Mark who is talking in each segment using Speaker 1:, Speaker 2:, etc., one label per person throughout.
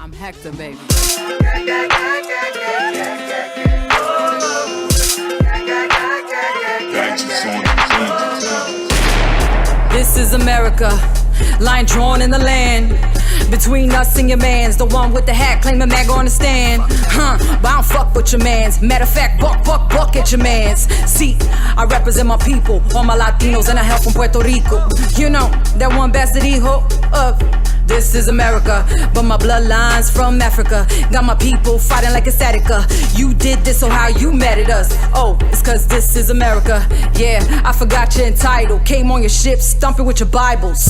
Speaker 1: I'm Hector, baby. This is America, line drawn in the land. Between us and your mans, the one with the hat claiming mag on the stand. But I don't fuck with your mans. Matter of fact, buck at your mans. See, I represent my people, all my Latinos, and I help from Puerto Rico. You know, that one bastard hijo of this is America, but my bloodline's from Africa. Got my people fighting like a statica. You did this, so how you mad at us? Oh, it's cause this is America. Yeah, I forgot your entitled. Came on your ship, stomping with your Bibles.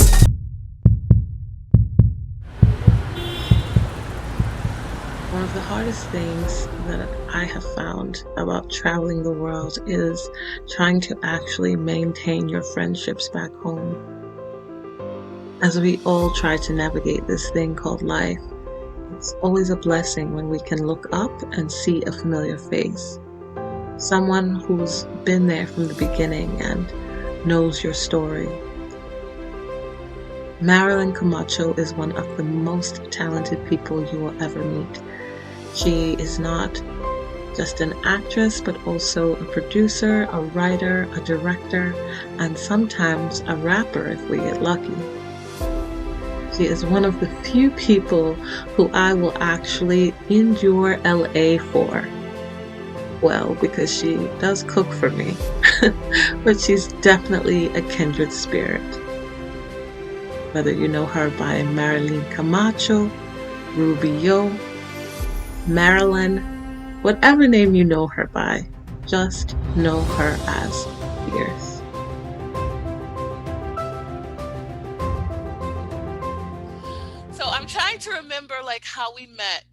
Speaker 2: One of the hardest things that I have found about traveling the world is trying to actually maintain your friendships back home. As we all try to navigate this thing called life, it's always a blessing when we can look up and see a familiar face. Someone who's been there from the beginning and knows your story. Marilyn Camacho is one of the most talented people you will ever meet. She is not just an actress, but also a producer, a writer, a director, and sometimes a rapper if we get lucky. She is one of the few people who I will actually endure LA for. Well, because she does cook for me, but she's definitely a kindred spirit. Whether you know her by Marilyn Camacho, Rubio, Marilyn, whatever name you know her by, just know her as fierce.
Speaker 3: So I'm trying to remember like how we met,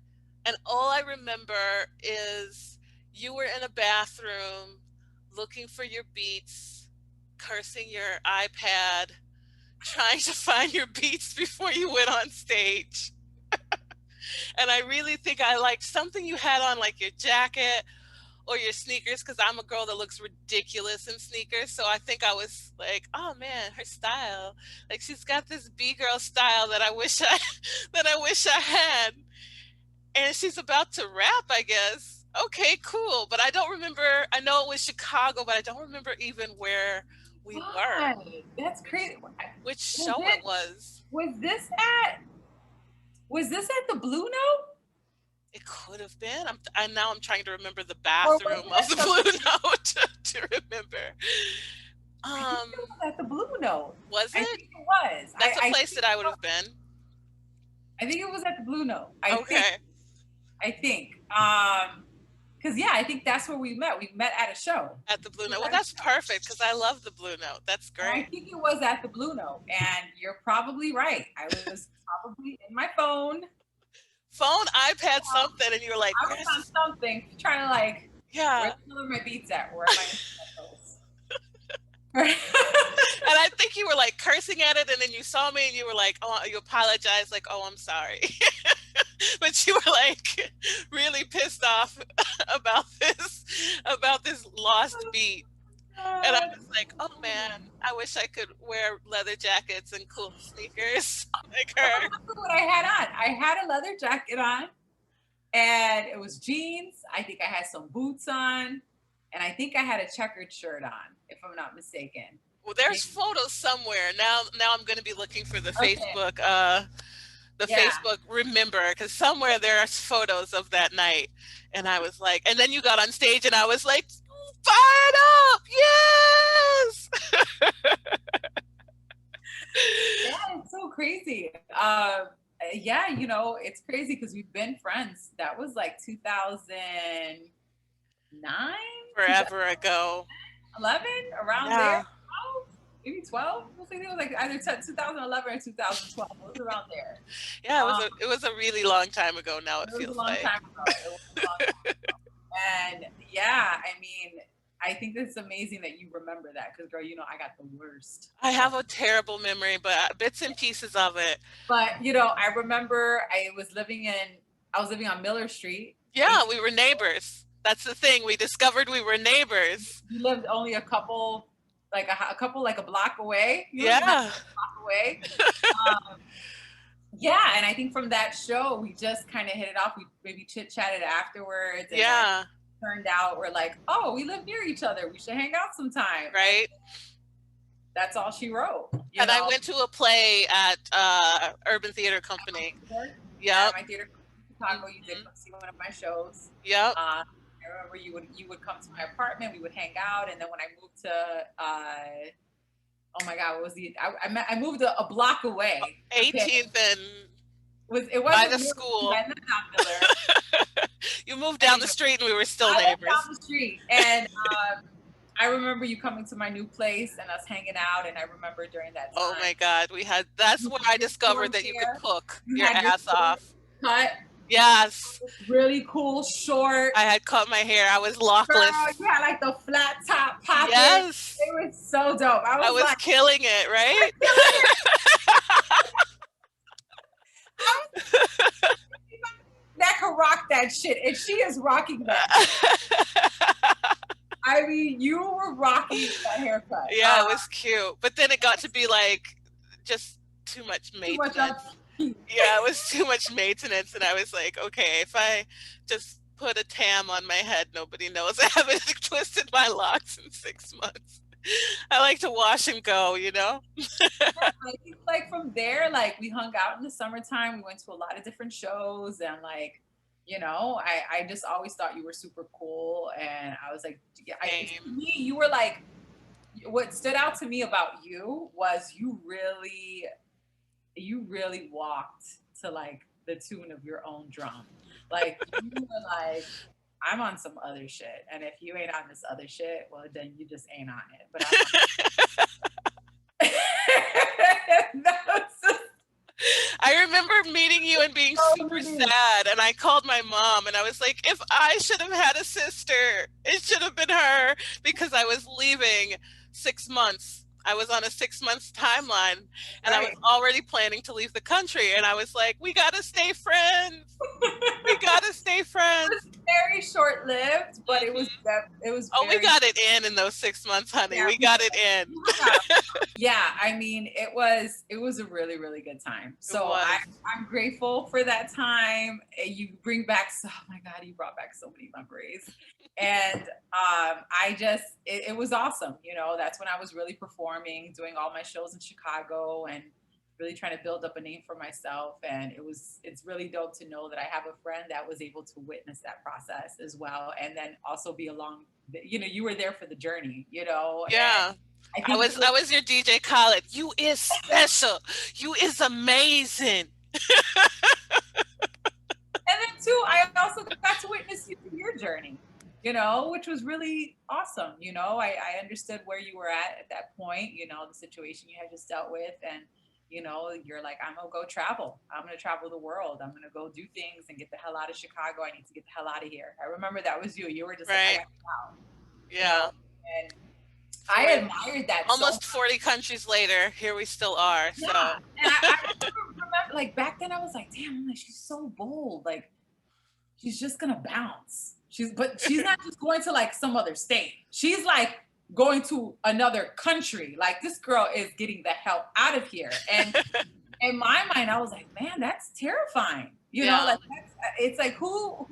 Speaker 3: and all I remember is you were in a bathroom looking for your beats, cursing your iPad, trying to find your beats before you went on stage. And I really think I liked something you had on, like your jacket or your sneakers, because I'm a girl that looks ridiculous in sneakers. So I think I was like, oh man, her style. Like she's got this B-girl style that I wish I had. And she's about to rap, I guess. Okay, cool. But I don't remember. I know it was Chicago, but I don't remember even where we were.
Speaker 4: That's crazy.
Speaker 3: Which show it was.
Speaker 4: Was this at the Blue Note?
Speaker 3: It could have been. Now I'm trying to remember the bathroom of the Blue Note to remember.
Speaker 4: I think it was at the Blue Note.
Speaker 3: Was it?
Speaker 4: I think it was.
Speaker 3: That's a place that I would have been.
Speaker 4: I think it was at the Blue Note. I think. Because yeah, I think that's where we met. We met at a show.
Speaker 3: At the Blue Note. Well, that's perfect because I love the Blue Note. That's great.
Speaker 4: I think it was at the Blue Note, and you're probably right. I was probably in my phone,
Speaker 3: iPad, something, and you were like,
Speaker 4: I was on something, trying to like,
Speaker 3: yeah,
Speaker 4: where my beats at? Where are my
Speaker 3: And I think you were like cursing at it, and then you saw me, and you were like, oh, you apologized, like, oh, I'm sorry. But you were like really pissed off about this lost beat. And I was like, oh man, I wish I could wear leather jackets and cool sneakers like her.
Speaker 4: That's what I had on. I had a leather jacket on, and it was jeans. I think I had some boots on, and I think I had a checkered shirt on, if I'm not mistaken.
Speaker 3: Well, there's photos somewhere. Now I'm going to be looking for the Facebook, Facebook remember, because somewhere there's photos of that night. And I was like, and then you got on stage, and I was like, fired up, yes.
Speaker 4: Yeah, it's so crazy. Yeah, you know, it's crazy because we've been friends. That was like 2009,
Speaker 3: forever ago.
Speaker 4: 11, around there. 12, maybe 12. I think it was like either 2011 or 2012. It was around there.
Speaker 3: Yeah, it was a really long time ago. Now it feels like.
Speaker 4: It was a long time ago. And yeah, I mean, I think it's amazing that you remember that, because girl, you know, I got the worst.
Speaker 3: I have a terrible memory, but bits and pieces of it.
Speaker 4: But you know, I remember I was living on Miller Street.
Speaker 3: Yeah, we were neighbors. That's the thing. We discovered we were neighbors.
Speaker 4: You lived only a couple, like a block away.
Speaker 3: Yeah.
Speaker 4: A block away. Yeah, and I think from that show, we just kind of hit it off. We maybe chit-chatted afterwards, and then
Speaker 3: Yeah.
Speaker 4: turned out we're like, oh, we live near each other. We should hang out sometime.
Speaker 3: Right.
Speaker 4: And that's all she wrote. You
Speaker 3: And I
Speaker 4: know?
Speaker 3: went to a play at Urban Theater Company.
Speaker 4: Yeah,
Speaker 3: Yep.
Speaker 4: my theater in Chicago. You did come see one of my shows.
Speaker 3: Yep.
Speaker 4: I remember you would come to my apartment. We would hang out, and then when I moved to oh my God, what was the I moved a block away.
Speaker 3: 18th and
Speaker 4: It
Speaker 3: by
Speaker 4: wasn't
Speaker 3: the school.
Speaker 4: I lived on Miller.
Speaker 3: You moved down the street and we were still
Speaker 4: I lived
Speaker 3: neighbors.
Speaker 4: down the street, and I remember you coming to my new place and us hanging out. And I remember during that time.
Speaker 3: Oh my God, that's where I discovered that you could cook your ass off.
Speaker 4: Cut.
Speaker 3: Yes.
Speaker 4: Really cool, short.
Speaker 3: I had cut my hair. I was lockless.
Speaker 4: Girl, you had like the flat top pocket.
Speaker 3: Yes.
Speaker 4: It was so dope. I was like,
Speaker 3: killing it, right?
Speaker 4: that could rock that shit, and she is rocking that. I mean, you were rocking that haircut.
Speaker 3: Yeah, it was cute, but then it got to be like just too much maintenance. Yeah, it was too much maintenance, and I was like, okay, if I just put a tam on my head, nobody knows I haven't twisted my locks in 6 months. I like to wash and go, you know?
Speaker 4: I think like from there, like we hung out in the summertime. We went to a lot of different shows, and like, you know, I just always thought you were super cool. And I was like, to me, you were like, what stood out to me about you was you really walked to like the tune of your own drum. Like you were like, I'm on some other shit, and if you ain't on this other shit, well, then you just ain't on it. But
Speaker 3: I remember meeting you and being super sad, and I called my mom and I was like, if I should have had a sister, it should have been her, because I was leaving 6 months. I was on a 6 months timeline, and I was already planning to leave the country, and I was like, we gotta stay friends. We gotta stay friends.
Speaker 4: It was very short lived, but it was
Speaker 3: we got it in those 6 months, honey. Yeah, we got it in.
Speaker 4: Yeah, I mean, it was a really, really good time. So I'm grateful for that time. You bring back oh my God, you brought back so many memories. And it was awesome. You know, that's when I was really performing, doing all my shows in Chicago, and really trying to build up a name for myself. And it's really dope to know that I have a friend that was able to witness that process as well, and then also be along. You know, you were there for the journey. You know.
Speaker 3: Yeah. I was your DJ Khaled. You is special. You is amazing.
Speaker 4: And then too, I also got to witness your journey, you know, which was really awesome. You know, I understood where you were at that point, you know, the situation you had just dealt with. And, you know, you're like, I'm going to go travel. I'm going to travel the world. I'm going to go do things and get the hell out of Chicago. I need to get the hell out of here. I remember that was you. You were just like, I got to get out.
Speaker 3: Yeah.
Speaker 4: You know? And I admired that.
Speaker 3: Almost 40 countries later, here we still are.
Speaker 4: Yeah.
Speaker 3: So.
Speaker 4: And I remember, like, back then I was like, damn, I'm like, she's so bold. Like, she's just going to bounce. But she's not just going to like some other state. She's like going to another country. Like, this girl is getting the hell out of here. And in my mind, I was like, man, that's terrifying. You know, like it's like who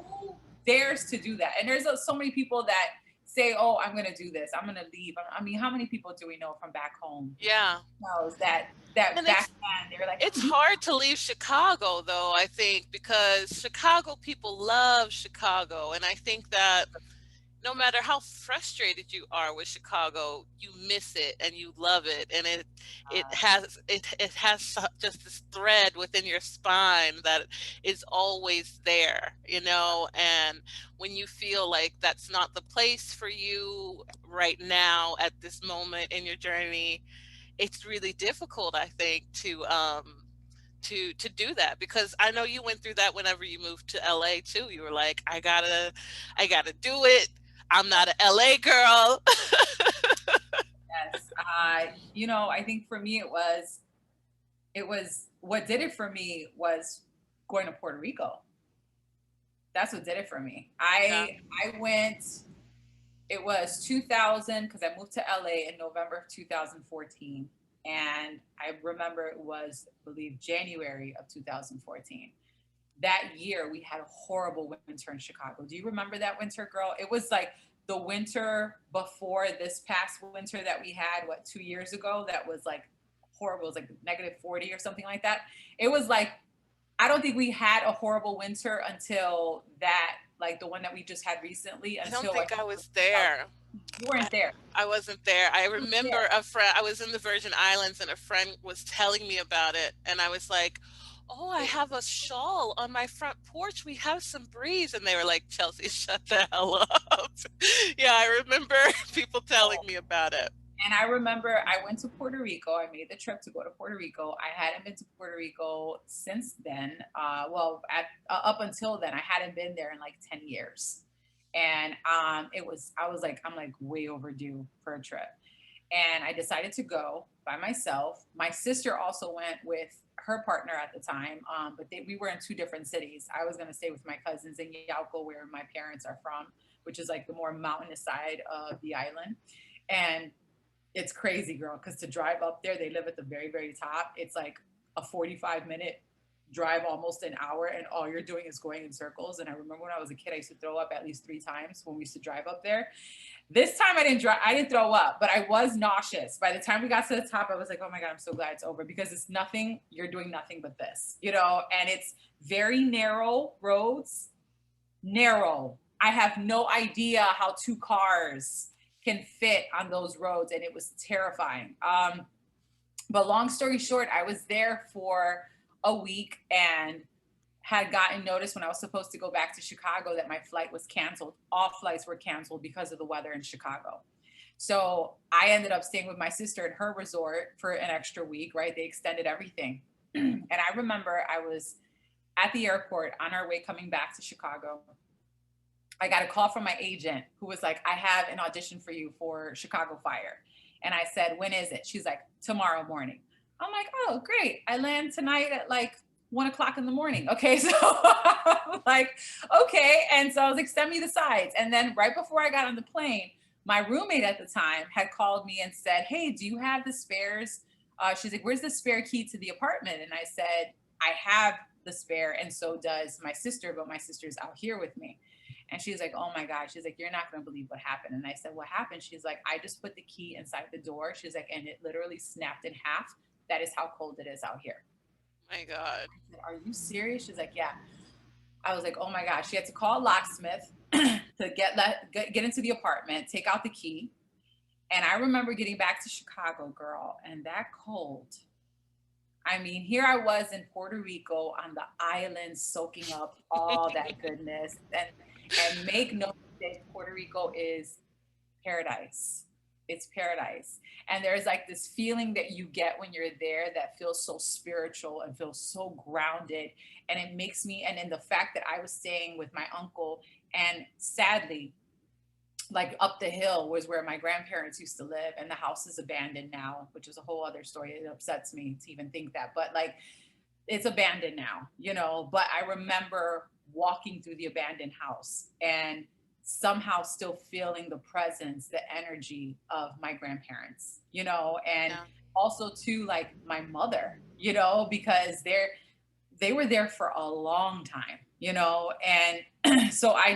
Speaker 4: dares to do that? And there's so many people that say, oh, I'm going to do this. I'm going to leave. I mean, how many people do we know from back home?
Speaker 3: Yeah.
Speaker 4: Knows that back then they were like,
Speaker 3: it's hard to leave Chicago though, I think, because Chicago people love Chicago. And I think that no matter how frustrated you are with Chicago, you miss it and you love it. And it has just this thread within your spine that is always there, you know. And when you feel like that's not the place for you right now at this moment in your journey, it's really difficult, I think, to do that, because I know you went through that whenever you moved to LA too. You were like, I gotta do it. I'm not an LA girl.
Speaker 4: Yes. You know, I think for me, it was what did it for me was going to Puerto Rico. That's what did it for me. I went, it was 2000, because I moved to LA in November of 2014. And I remember it was, I believe, January of 2014. That year we had a horrible winter in Chicago. Do you remember that winter, girl? It was like the winter before this past winter that we had, 2 years ago, that was like horrible. It was like -40 or something like that. It was like, I don't think we had a horrible winter until that, like the one that we just had recently.
Speaker 3: I don't think I was there.
Speaker 4: You weren't there.
Speaker 3: I wasn't there. I remember a friend, I was in the Virgin Islands and a friend was telling me about it. And I was like, oh, I have a shawl on my front porch. We have some breeze. And they were like, Chelsea, shut the hell up. Yeah, I remember people telling me about it.
Speaker 4: And I remember I went to Puerto Rico. I made the trip to go to Puerto Rico. I hadn't been to Puerto Rico since then. Up until then, I hadn't been there in like 10 years. And I'm like way overdue for a trip. And I decided to go by myself. My sister also went with her partner at the time, but we were in 2 different cities. I was going to stay with my cousins in Yauco, where my parents are from, which is like the more mountainous side of the island. And it's crazy, girl, because to drive up there, they live at the very, very top. It's like a 45-minute drive, almost an hour, and all you're doing is going in circles. And I remember when I was a kid, I used to throw up at least 3 times when we used to drive up there. This time I didn't throw up, but I was nauseous. By the time we got to the top, I was like, oh my God, I'm so glad it's over, because it's nothing, you're doing nothing but this, you know, and it's very narrow roads, narrow. I have no idea how 2 cars can fit on those roads, and it was terrifying. But long story short, I was there for a week and had gotten notice when I was supposed to go back to Chicago that my flight was canceled. All flights were canceled because of the weather in Chicago. So I ended up staying with my sister at her resort for an extra week, right? They extended everything. And I remember I was at the airport on our way coming back to Chicago. I got a call from my agent who was like, I have an audition for you for Chicago Fire. And I said, when is it? She's like, tomorrow morning. I'm like, oh, great. I land tonight at like 1 o'clock in the morning. Okay. So I'm like, okay. And so I was like, send me the sides. And then right before I got on the plane, my roommate at the time had called me and said, hey, do you have the spares? She's like, where's the spare key to the apartment? And I said, I have the spare. And so does my sister, but my sister's out here with me. And she's like, oh my God. She's like, you're not going to believe what happened. And I said, what happened? She's like, I just put the key inside the door. She's like, and it literally snapped in half. That is how cold it is out here.
Speaker 3: My God.
Speaker 4: I said, are you serious? She's like, yeah. I was like, oh my God. She had to call a locksmith to get into the apartment, take out the key. And I remember getting back to Chicago, girl, and that cold. I mean, here I was in Puerto Rico on the island, soaking up all that goodness. And make no mistake, Puerto Rico is paradise. It's paradise. And there's like this feeling that you get when you're there that feels so spiritual and feels so grounded. And it makes me, and then the fact that I was staying with my uncle, and sadly, like up the hill was where my grandparents used to live, and the house is abandoned now, which is a whole other story. It upsets me to even think that, but like it's abandoned now, you know, but I remember walking through the abandoned house and somehow still feeling the presence, the energy of my grandparents, you know, and also too, like my mother, you know, because they were there for a long time, you know, and so I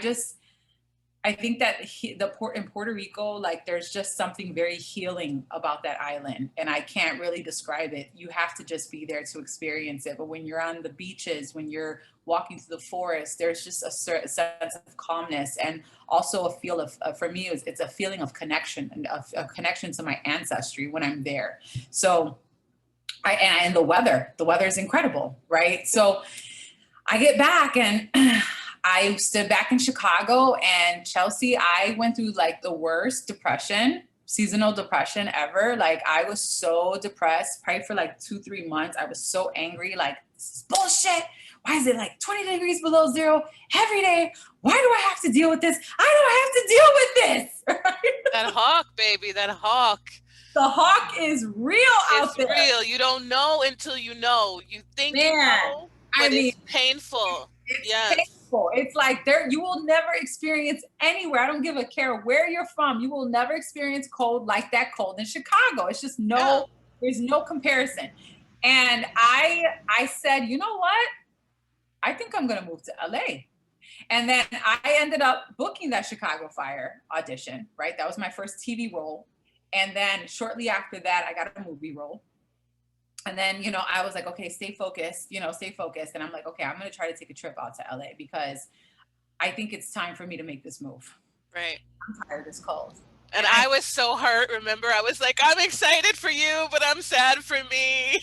Speaker 4: think that in Puerto Rico, like there's just something very healing about that island, and I can't really describe it. You have to just be there to experience it. But when you're on the beaches, when you're walking through the forest, there's just a certain sense of calmness, and also a feel of, for me, it's a feeling of connection, and a connection to my ancestry when I'm there. So, and the weather is incredible, right? So I get back and I stood back in Chicago, and Chelsea, I went through like the worst depression, seasonal depression ever. Like I was so depressed, probably for like 2-3 months. I was so angry, like this is bullshit. Why is it like 20 degrees below zero every day? Why do I have to deal with this? I don't have to deal with this.
Speaker 3: That hawk, baby, that hawk.
Speaker 4: The hawk is real out there.
Speaker 3: It's real. You don't know until you know. You think you know, but it's painful.
Speaker 4: It's painful. It's like you will never experience anywhere. I don't give a care where you're from. You will never experience cold like that cold in Chicago. It's just no There's no comparison. And I said, you know what? I think I'm gonna move to LA. And then I ended up booking that Chicago Fire audition, right? That was my first TV role. And then shortly after that, I got a movie role. And then, I was like, okay, stay focused, stay focused. And I'm like, okay, I'm going to try to take a trip out to LA because I think it's time for me to make this move.
Speaker 3: Right.
Speaker 4: I'm tired of this cold.
Speaker 3: And I was so hurt. Remember, I was like, I'm excited for you, but I'm sad for me.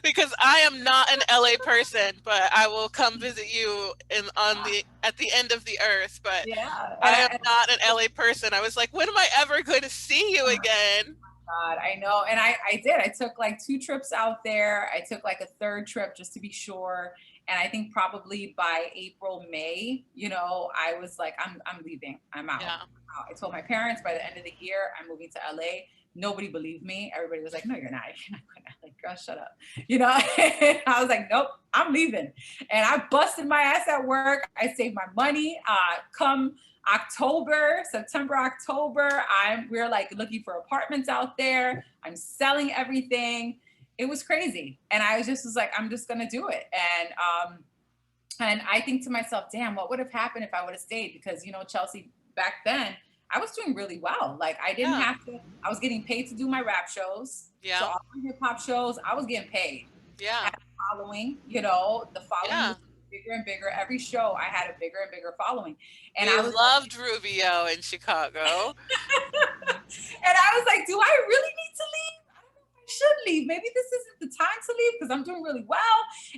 Speaker 3: Because I am not an LA person, but I will come visit you at the end of the earth. But
Speaker 4: yeah,
Speaker 3: I am not an LA person. I was like, when am I ever going to see you again?
Speaker 4: God, I know. And I did. I took like 2 trips out there. I took like a 3rd trip just to be sure. And I think probably by April, May, I was like, I'm leaving. I'm out.
Speaker 3: Yeah.
Speaker 4: I told my parents by the end of the year, I'm moving to LA. Nobody believed me. Everybody was like, no, you're not. You're not going to. Like, girl, shut up. I was like, nope, I'm leaving. And I busted my ass at work. I saved my money. Come September, October, we're like looking for apartments out there. I'm selling everything. It was crazy. And I was like, I'm just going to do it. And I think to myself, damn, what would have happened if I would have stayed? Because, Chelsea, back then, I was doing really well. Like I didn't have to, I was getting paid to do my rap shows.
Speaker 3: Yeah.
Speaker 4: So all my hip hop shows, I was getting paid.
Speaker 3: Yeah.
Speaker 4: I had a following, the following was bigger and bigger. Every show I had a bigger and bigger following. And I
Speaker 3: loved Rubio in Chicago.
Speaker 4: And I was like, do I really need to leave? I don't know if I should leave. Maybe this isn't the time to leave because I'm doing really well.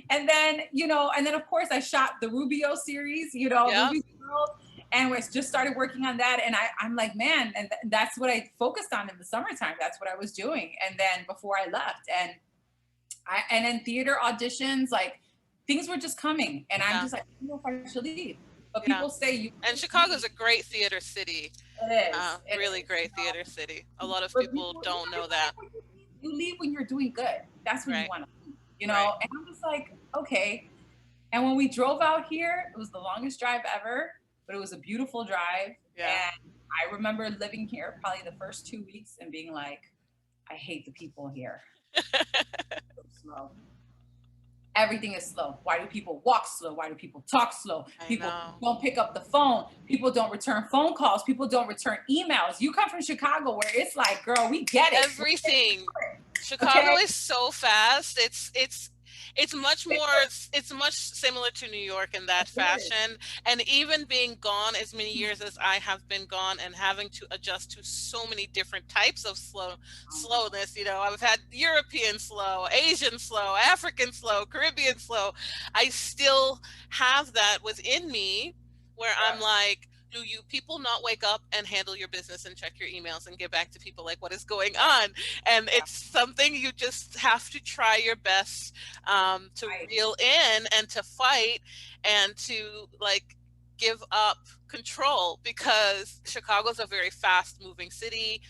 Speaker 4: And then, of course I shot the Rubio series, Rubio's World, and we just started working on that. And I'm like, man, and that's what I focused on in the summertime. That's what I was doing. And then before I left, and then theater auditions, like things were just coming. And I'm just like, I don't know if I should leave. But people say you.
Speaker 3: And Chicago's a great theater city.
Speaker 4: It is.
Speaker 3: Really great theater city. A lot of people don't know that.
Speaker 4: You leave when you're doing good. That's when you want to leave,
Speaker 3: Right.
Speaker 4: And I'm just like, okay. And when we drove out here, it was the longest drive ever, but it was a beautiful drive.
Speaker 3: Yeah.
Speaker 4: And I remember living here probably the first 2 weeks and being like, I hate the people here. So slow. Everything is slow. Why do people walk slow? Why do people talk slow? People don't pick up the phone. People don't return phone calls. People don't return emails. You come from Chicago where it's like, girl, we get it.
Speaker 3: Everything. Chicago is so fast. It's much similar to New York in that fashion. And even being gone as many years as I have been gone and having to adjust to so many different types of slowness, I've had European slow, Asian slow, African slow, Caribbean slow. I still have that within me where I'm like, do you people not wake up and handle your business and check your emails and get back to people like what is going on? And it's something you just have to try your best to reel in and to fight and to like give up control, because Chicago's a very fast moving city,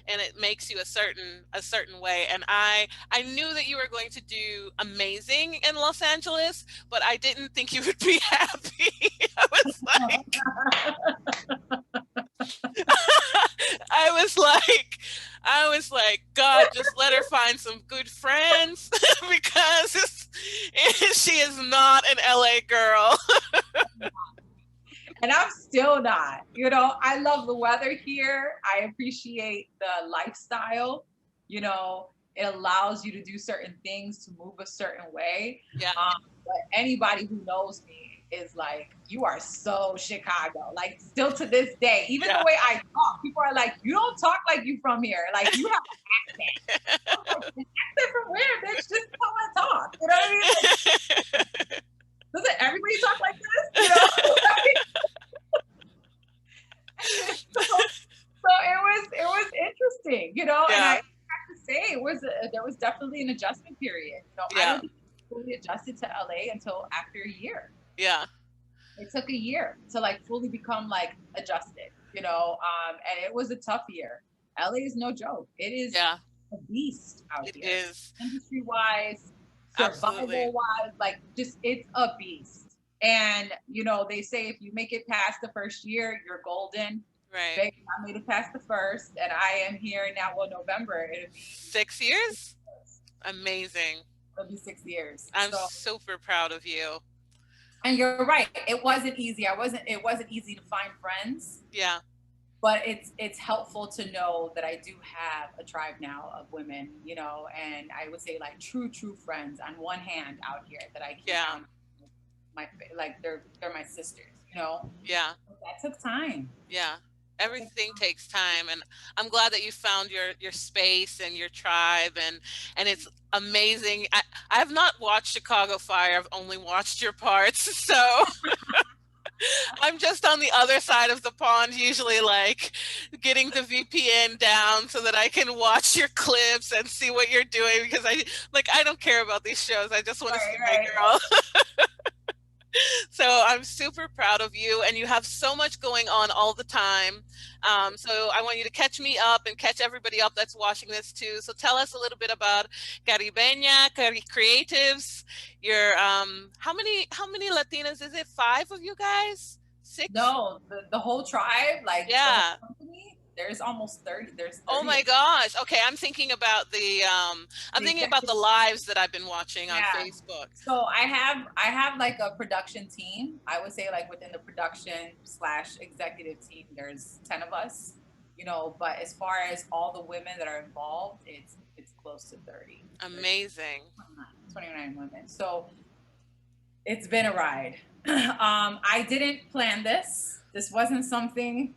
Speaker 3: and it makes you a certain way. And I knew that you were going to do amazing in Los Angeles, but I didn't think you would be happy. I was like, God, just let her find some good friends because she is not an LA girl.
Speaker 4: And I'm still not, I love the weather here. I appreciate the lifestyle, it allows you to do certain things, to move a certain way.
Speaker 3: Yeah.
Speaker 4: But anybody who knows me is like, you are so Chicago, like still to this day, even the way I talk, people are like, you don't talk like you from here. Like you have an accent. I'm like, an accent from where, bitch? Just how I talk. You know what I mean? Doesn't everybody talk like this? So it was interesting, and I have to say there was definitely an adjustment period. I didn't fully adjusted to LA until after a year.
Speaker 3: Yeah.
Speaker 4: It took a year to like fully become like adjusted, and it was a tough year. LA is no joke. It is a beast out here. It is. Industry wise, survival wise, like just it's a beast. And they say if you make it past the first year, you're golden.
Speaker 3: Right.
Speaker 4: Baby, I made it past the first, and I am here now. Well, November,
Speaker 3: 6 years? Amazing.
Speaker 4: it'll be 6 years.
Speaker 3: I'm
Speaker 4: So,
Speaker 3: super proud of you.
Speaker 4: and you're right. It wasn't easy. It wasn't easy to find friends,
Speaker 3: Yeah.
Speaker 4: but it's helpful to know that I do have a tribe now of women, and I would say like true friends on one hand out here that I can
Speaker 3: Yeah.
Speaker 4: count my like they're my sisters.
Speaker 3: Yeah.
Speaker 4: But that took time.
Speaker 3: Yeah. Everything takes time, and I'm glad that you found your space and your tribe, and it's amazing. I have not watched Chicago Fire. I've only watched your parts. So I'm just on the other side of the pond, usually, like getting the VPN down so that I can watch your clips and see what you're doing, because I don't care about these shows. I just want to see my girl. So I'm super proud of you, and you have so much going on all the time. So I want you to catch me up and catch everybody up that's watching this too. So tell us a little bit about Creatives. Your how many Latinas is it? 5 of you guys? 6?
Speaker 4: No, the whole tribe, like
Speaker 3: yeah.
Speaker 4: The whole company, there's almost 30. There's 30.
Speaker 3: Oh my gosh. Okay, I'm thinking about the lives that I've been watching on Facebook.
Speaker 4: So I have like a production team. I would say like within the production / executive team, there's 10 of us, but as far as all the women that are involved, it's close to 30.
Speaker 3: Amazing.
Speaker 4: 29 women. So it's been a ride. I didn't plan this. This wasn't something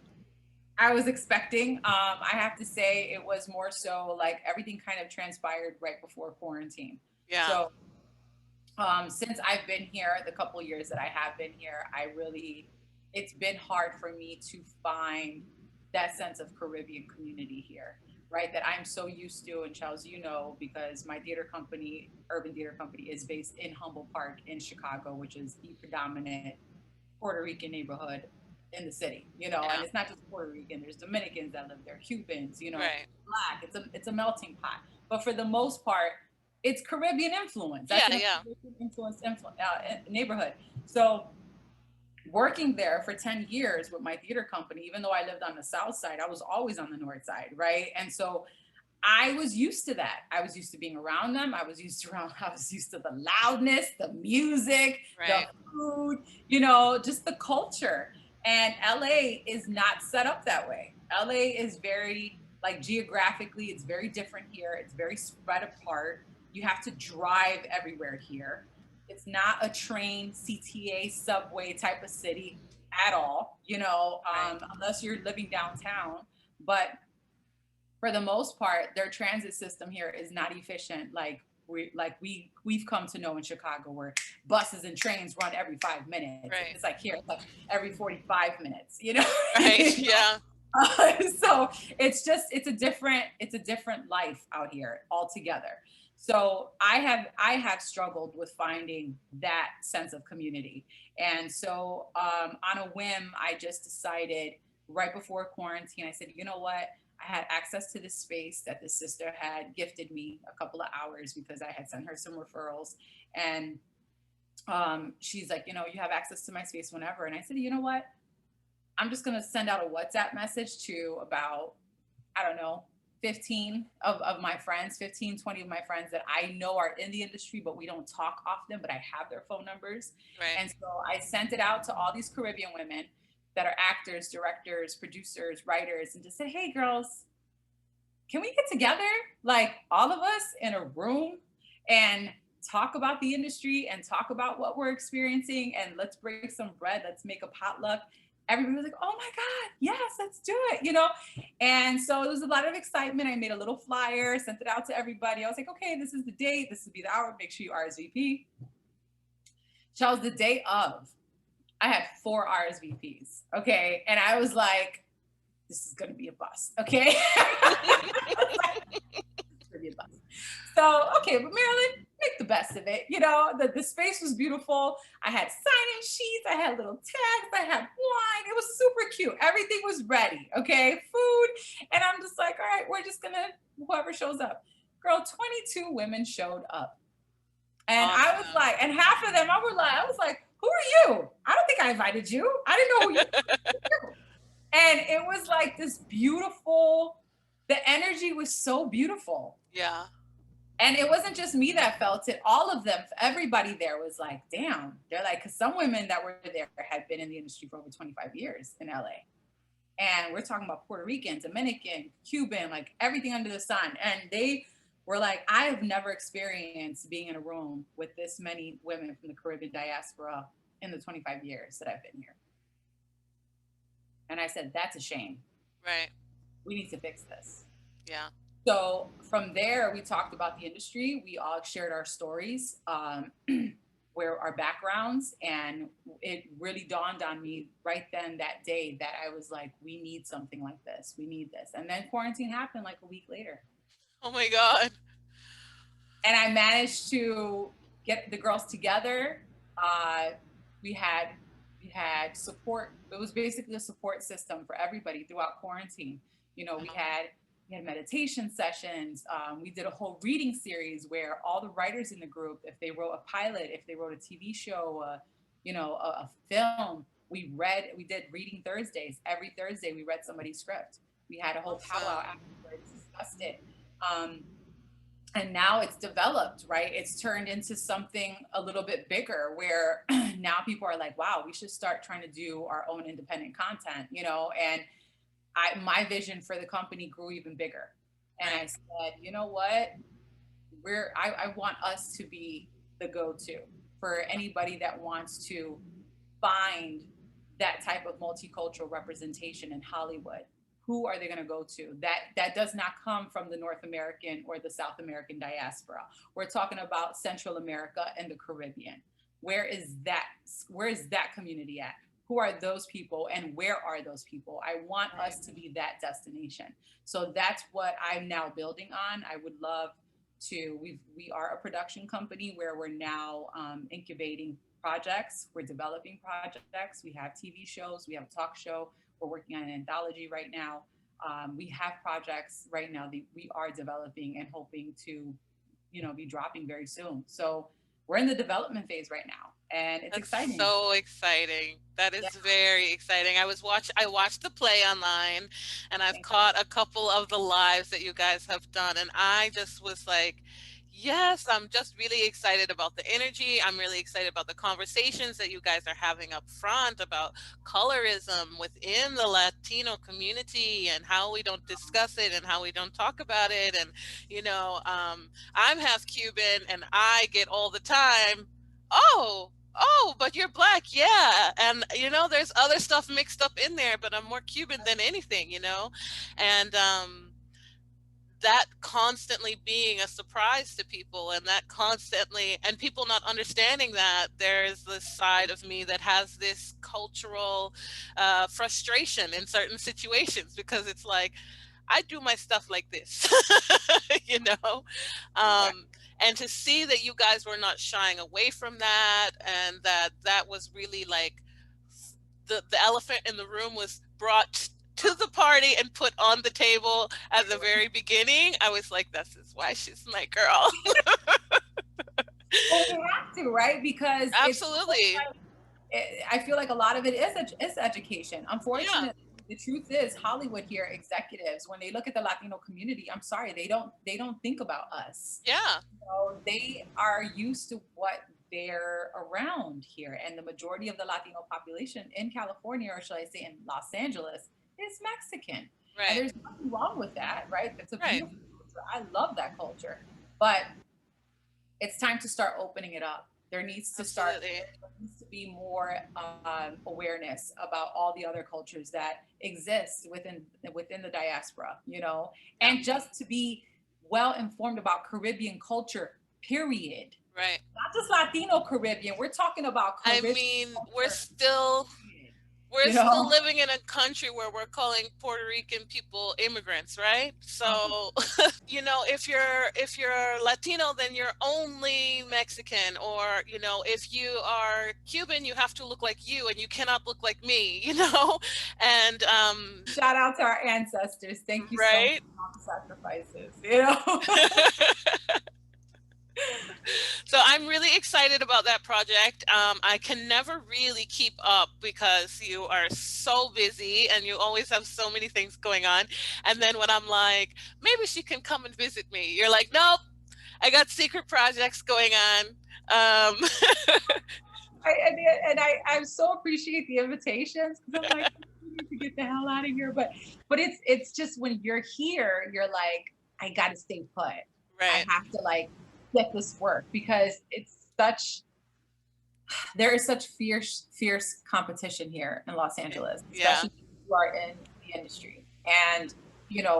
Speaker 4: I was expecting. I have to say it was more so like everything kind of transpired right before quarantine.
Speaker 3: Yeah.
Speaker 4: So since I've been here, the couple of years that I have been here, it's been hard for me to find that sense of Caribbean community here, right? That I'm so used to, and Charles, because my theater company, Urban Theater Company, is based in Humboldt Park in Chicago, which is the predominant Puerto Rican neighborhood in the city, and it's not just Puerto Rican. There's Dominicans that live there, Cubans,
Speaker 3: right.
Speaker 4: Black. It's a melting pot. But for the most part, it's Caribbean influence. That's Caribbean influence neighborhood. So working there for 10 years with my theater company, even though I lived on the south side, I was always on the north side, right? And so I was used to that. I was used to being around them. I was used to the loudness, the music,
Speaker 3: right.
Speaker 4: the food, just the culture. And LA is not set up that way. LA is very, like, geographically, it's very different here. It's very spread apart. You have to drive everywhere here. It's not a train, CTA, subway type of city at all, unless you're living downtown. But for the most part, their transit system here is not efficient. We've come to know in Chicago, where buses and trains run every 5 minutes.
Speaker 3: Right.
Speaker 4: It's like here, it's like every 45 minutes,
Speaker 3: Right. Yeah.
Speaker 4: So it's a different life out here altogether. So I have struggled with finding that sense of community. And so on a whim, I just decided right before quarantine, I said, you know what? I had access to this space that this sister had gifted me a couple of hours because I had sent her some referrals. And she's like, you have access to my space whenever. And I said, you know what? I'm just going to send out a WhatsApp message to about, 15 of my friends, 15, 20 of my friends that I know are in the industry, but we don't talk often, but I have their phone numbers.
Speaker 3: Right.
Speaker 4: And so I sent it out to all these Caribbean women that are actors, directors, producers, writers, and just said, hey girls, can we get together, like all of us in a room, and talk about the industry and talk about what we're experiencing, and let's break some bread, let's make a potluck. Everybody was like, oh my God, yes, let's do it, And so there was a lot of excitement. I made a little flyer, sent it out to everybody. I was like, okay, this is the date, this will be the hour, make sure you RSVP. Charles, the day of, I had 4 RSVPs, okay? And I was like, this is gonna be a bust, okay? It's gonna be a bust. So, okay, but Marilyn, make the best of it. The space was beautiful. I had sign-in sheets, I had little tags, I had wine. It was super cute. Everything was ready, okay? Food. And I'm just like, all right, we're just gonna, whoever shows up. Girl, 22 women showed up. And awesome. I was like, and half of them, I was like, who are you? I don't think I invited you. I didn't know who you were. And it was like this beautiful, the energy was so beautiful.
Speaker 3: Yeah.
Speaker 4: And it wasn't just me that felt it. All of them, everybody there was like, damn. They're like, because some women that were there had been in the industry for over 25 years in LA. And we're talking about Puerto Rican, Dominican, Cuban, like everything under the sun. And they were like, I have never experienced being in a room with this many women from the Caribbean diaspora in the 25 years that I've been here. And I said, that's a shame.
Speaker 3: Right.
Speaker 4: We need to fix this.
Speaker 3: Yeah.
Speaker 4: So from there, we talked about the industry. We all shared our stories, where our backgrounds, and it really dawned on me right then that day that I was like, we need something like this. We need this. And then quarantine happened like a week later.
Speaker 3: Oh my God.
Speaker 4: And I managed to get the girls together. We had support. It was basically a support system for everybody throughout quarantine. You know, we had meditation sessions. We did a whole reading series where all the writers in the group, if they wrote a pilot, if they wrote a TV show, a film, we did reading Thursdays. Every Thursday we read somebody's script. We had a whole powwow afterwards, discussed it. And now it's developed, right? It's turned into something a little bit bigger where now people are like, wow, we should start trying to do our own independent content, you know? And my vision for the company grew even bigger. And I said, you know what? I want us to be the go-to for anybody that wants to find that type of multicultural representation in Hollywood. Who are they going to go to? That does not come from the North American or the South American diaspora. We're talking about Central America and the Caribbean. Where is that community at? Who are those people and where are those people? I want us to be that destination. So that's what I'm now building on. I would love to, we are a production company where we're now incubating projects. We're developing projects. We have TV shows. We have a talk show. We're working on an anthology right now. We have projects right now that we are developing and hoping to, be dropping very soon. So we're in the development phase right now. And it's exciting.
Speaker 3: So exciting. That is very exciting. I watched the play online, and I've caught a couple of the lives that you guys have done, and I just was like, yes, I'm just really excited about the energy. I'm really excited about the conversations that you guys are having up front about colorism within the Latino community and how we don't discuss it and how we don't talk about it. And, I'm half Cuban, and I get all the time, oh, but you're Black. Yeah. And, there's other stuff mixed up in there, but I'm more Cuban than anything, and, that constantly being a surprise to people, and and people not understanding that there's this side of me that has this cultural frustration in certain situations, because it's like, I do my stuff like this, and to see that you guys were not shying away from that, and that was really like the elephant in the room was brought to the party and put on the table at the very beginning. I was like, this is why she's my girl.
Speaker 4: Well, you have to, right? Because
Speaker 3: absolutely,
Speaker 4: I feel like a lot of it is education. Unfortunately, the truth is, Hollywood here, executives, when they look at the Latino community, I'm sorry, they don't think about us.
Speaker 3: Yeah.
Speaker 4: They are used to what they're around here, and the majority of the Latino population in California, or should I say in Los Angeles, is Mexican.
Speaker 3: Right.
Speaker 4: And there's nothing wrong with that, right? It's a beautiful culture. I love that culture. But it's time to start opening it up. There needs to be more awareness about all the other cultures that exist within the diaspora, and just to be well informed about Caribbean culture, period.
Speaker 3: Right.
Speaker 4: Not just Latino Caribbean. We're talking about Caribbean culture.
Speaker 3: We're still living in a country where we're calling Puerto Rican people immigrants, right? So, if you're Latino, then you're only Mexican, or, if you are Cuban, you have to look like you, and you cannot look like me, and
Speaker 4: shout out to our ancestors. Thank you so much for all the sacrifices,
Speaker 3: So I'm really excited about that project. I can never really keep up because you are so busy and you always have so many things going on. And then when I'm like, maybe she can come and visit me, you're like, nope, I got secret projects going on. Um,
Speaker 4: I so appreciate the invitations because I'm like, I need to get the hell out of here. But it's just when you're here, you're like, I gotta stay put. I
Speaker 3: right.
Speaker 4: have to like get this work because there is such fierce competition here in Los Angeles,
Speaker 3: Yeah.
Speaker 4: especially if you are in the industry. And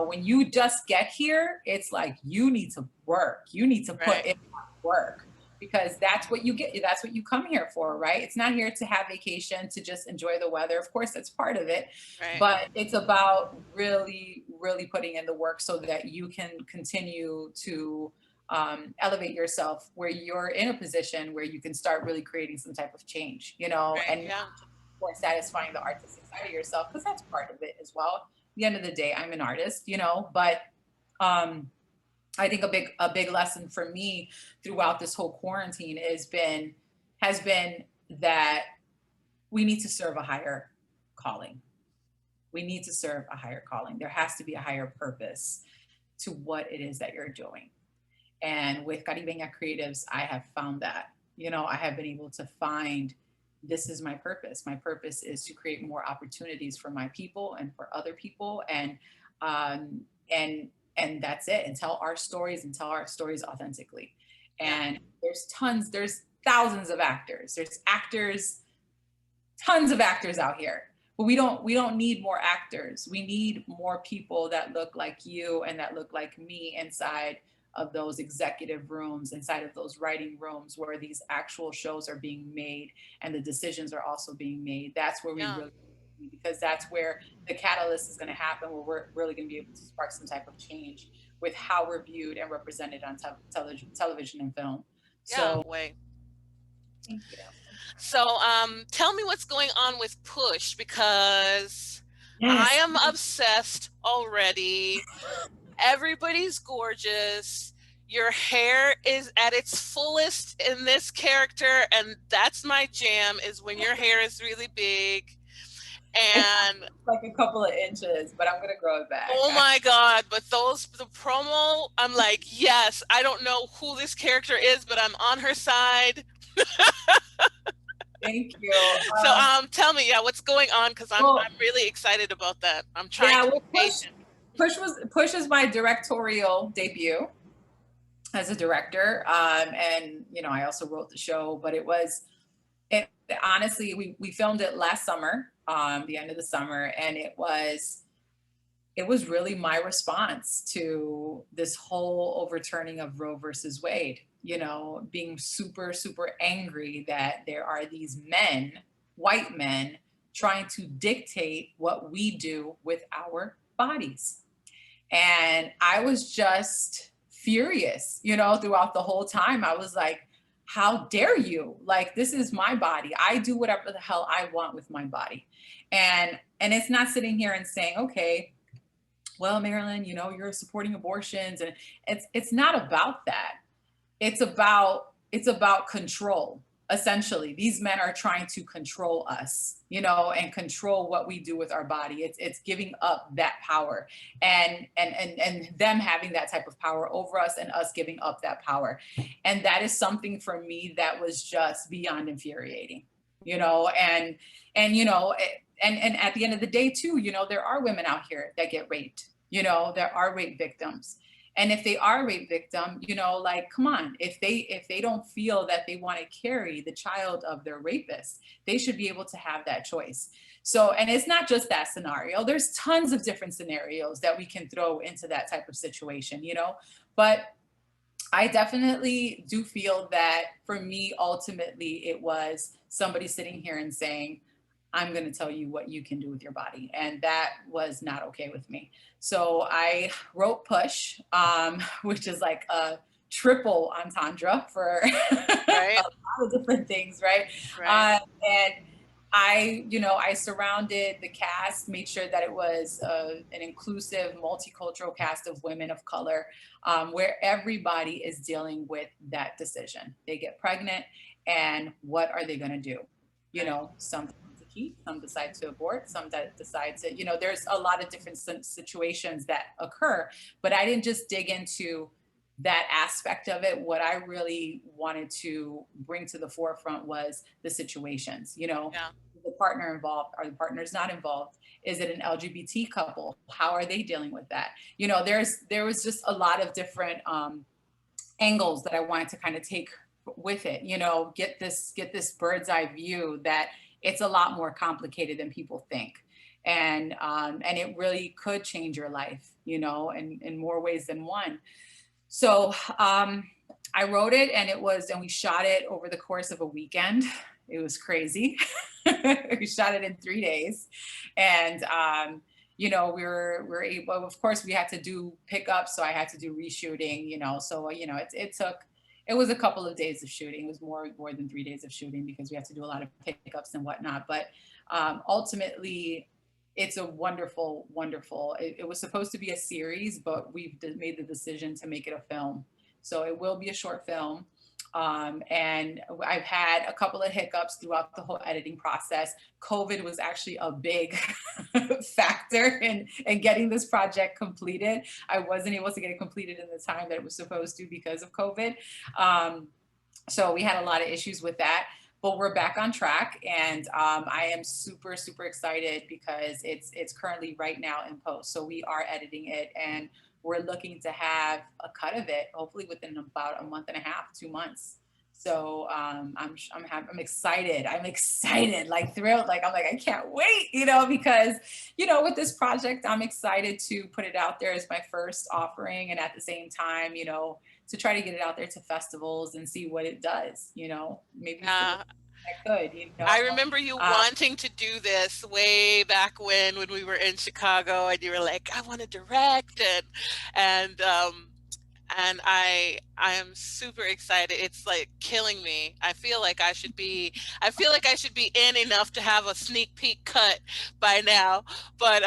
Speaker 4: when you just get here, it's like you need to work. You need to put
Speaker 3: Right.
Speaker 4: in work because that's what you get. That's what you come here for, right? It's not here to have vacation, to just enjoy the weather. Of course, that's part of it,
Speaker 3: Right.
Speaker 4: but it's about really, really putting in the work so that you can continue to elevate yourself where you're in a position where you can start really creating some type of change,
Speaker 3: Right.
Speaker 4: and
Speaker 3: Yeah.
Speaker 4: not just for satisfying the artistic side of yourself, because that's part of it as well. At the end of the day, I'm an artist, but um, I think a big lesson for me throughout this whole quarantine has been that we need to serve a higher calling. We need to serve a higher calling. There has to be a higher purpose to what it is that you're doing. And with Caribeña Creatives, I have found that, I have been able to find this is my purpose. My purpose is to create more opportunities for my people and for other people. Um, and, and that's it. And tell our stories authentically.
Speaker 3: Yeah.
Speaker 4: And there's thousands of actors. Tons of actors out here. But we don't need more actors. We need more people that look like you and that look like me inside of those executive rooms, inside of those writing rooms where these actual shows are being made and the decisions are also being made. That's where we
Speaker 3: Yeah.
Speaker 4: really, because that's where the catalyst is going to happen, where we're really going to be able to spark some type of change with how we're viewed and represented on television and film.
Speaker 3: Yeah.
Speaker 4: So
Speaker 3: Way.
Speaker 4: thank you.
Speaker 3: So, tell me what's going on with Push because I
Speaker 4: Yes.
Speaker 3: am obsessed already. Everybody's gorgeous. Your hair is at its fullest in this character, and that's my jam, is when your hair is really big. And
Speaker 4: Like a couple of inches, but I'm gonna grow it back.
Speaker 3: oh my God, but the promo, I'm like, yes, I don't know who this character is, but I'm on her side.
Speaker 4: Thank you.
Speaker 3: So tell me, yeah, what's going on? Because
Speaker 4: Well,
Speaker 3: I'm really excited about that. I'm trying
Speaker 4: yeah,
Speaker 3: to
Speaker 4: well,
Speaker 3: be patient.
Speaker 4: Push is my directorial debut as a director, and I also wrote the show. But it honestly, we filmed it last summer, the end of the summer, and it was really my response to this whole overturning of Roe versus Wade, being super, super angry that there are these men, white men, trying to dictate what we do with our bodies. And I was just furious, throughout the whole time. I was like, how dare you? Like, this is my body. I do whatever the hell I want with my body. And it's not sitting here and saying, okay, well, Marilyn, you're supporting abortions, and it's not about that. It's about control. Essentially, these men are trying to control us, and control what we do with our body. It's giving up that power, and them having that type of power over us, and us giving up that power. And that is something for me that was just beyond infuriating, and at the end of the day too, there are women out here that get raped. There are rape victims. And if they are rape victim, like, come on, if they don't feel that they want to carry the child of their rapist, they should be able to have that choice. So, and it's not just that scenario. There's tons of different scenarios that we can throw into that type of situation, but I definitely do feel that for me, ultimately, it was somebody sitting here and saying, I'm going to tell you what you can do with your body. And that was not okay with me. So I wrote Push, which is like a triple entendre for
Speaker 3: Right.
Speaker 4: a lot of different things, right?
Speaker 3: Right.
Speaker 4: And I surrounded the cast, made sure that it was an inclusive, multicultural cast of women of color, where everybody is dealing with that decision. They get pregnant, and what are they going to do? Some to keep, some decide to abort, some that decide to, there's a lot of different situations that occur. But I didn't just dig into that aspect of it. What I really wanted to bring to the forefront was the situations.
Speaker 3: Yeah.
Speaker 4: The partner involved? Are the partners not involved? Is it an LGBT couple? How are they dealing with that? There was just a lot of different angles that I wanted to kind of take with it. Get this bird's eye view that it's a lot more complicated than people think, and it really could change your life, in more ways than one. So I wrote it, and we shot it over the course of a weekend. It was crazy. We shot it in 3 days, and we were able. Of course, we had to do pickups, so I had to do reshooting. So it was a couple of days of shooting. It was more than 3 days of shooting because we had to do a lot of pickups and whatnot. But ultimately, it's a wonderful. It was supposed to be a series, but we've made the decision to make it a film. So it will be a short film. And I've had a couple of hiccups throughout the whole editing process. COVID was actually a big factor in getting this project completed. I wasn't able to get it completed in the time that it was supposed to because of COVID. So we had a lot of issues with that. But we're back on track, and I am super, super excited because it's currently right now in post. So we are editing it, and we're looking to have a cut of it, hopefully within about a month and a half, 2 months. So I'm excited. I'm excited, like thrilled. I'm like, I can't wait, because, with this project, I'm excited to put it out there as my first offering. And at the same time, to try to get it out there to festivals and see what it does, maybe I could.
Speaker 3: I remember you wanting to do this way back when we were in Chicago, and you were like, I want to direct, and I am super excited. It's like killing me. I feel like I should be in enough to have a sneak peek cut by now, but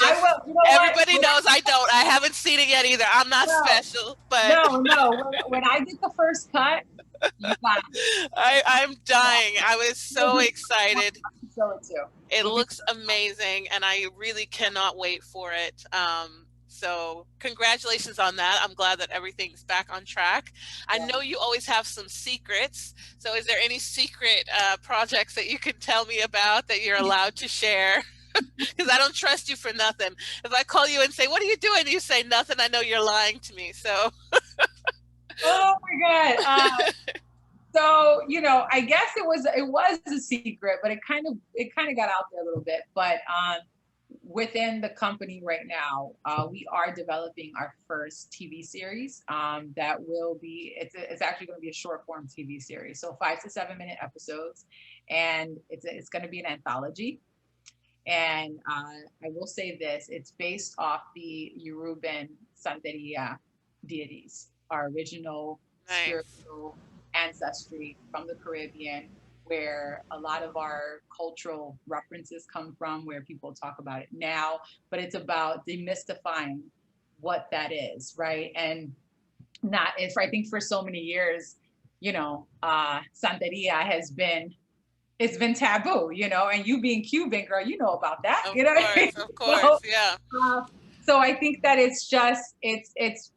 Speaker 3: everybody knows I don't. I haven't seen it yet either. I'm not special, but
Speaker 4: no. When I get the first cut, you got it.
Speaker 3: I'm dying. I was so excited.
Speaker 4: Show it too.
Speaker 3: It looks amazing, and I really cannot wait for it. So congratulations on that. I'm glad that everything's back on track. I know you always have some secrets. So is there any secret projects that you can tell me about that you're allowed to share? Because I don't trust you for nothing. If I call you and say, what are you doing? You say nothing. I know you're lying to me. So.
Speaker 4: Oh my God. So, I guess it was a secret, but it kind of got out there a little bit. But within the company right now, we are developing our first TV series that will be, it's actually going to be a short form TV series. So 5 to 7 minute episodes, and it's going to be an anthology. And I will say this, it's based off the Yoruban Santeria deities, our original spiritual ancestry from the Caribbean, where a lot of our cultural references come from, where people talk about it now, but it's about demystifying what that is, right? And I think for so many years, Santeria has been, it's been taboo, and you being Cuban, girl, you know about that,
Speaker 3: Of course, yeah.
Speaker 4: So I think that it's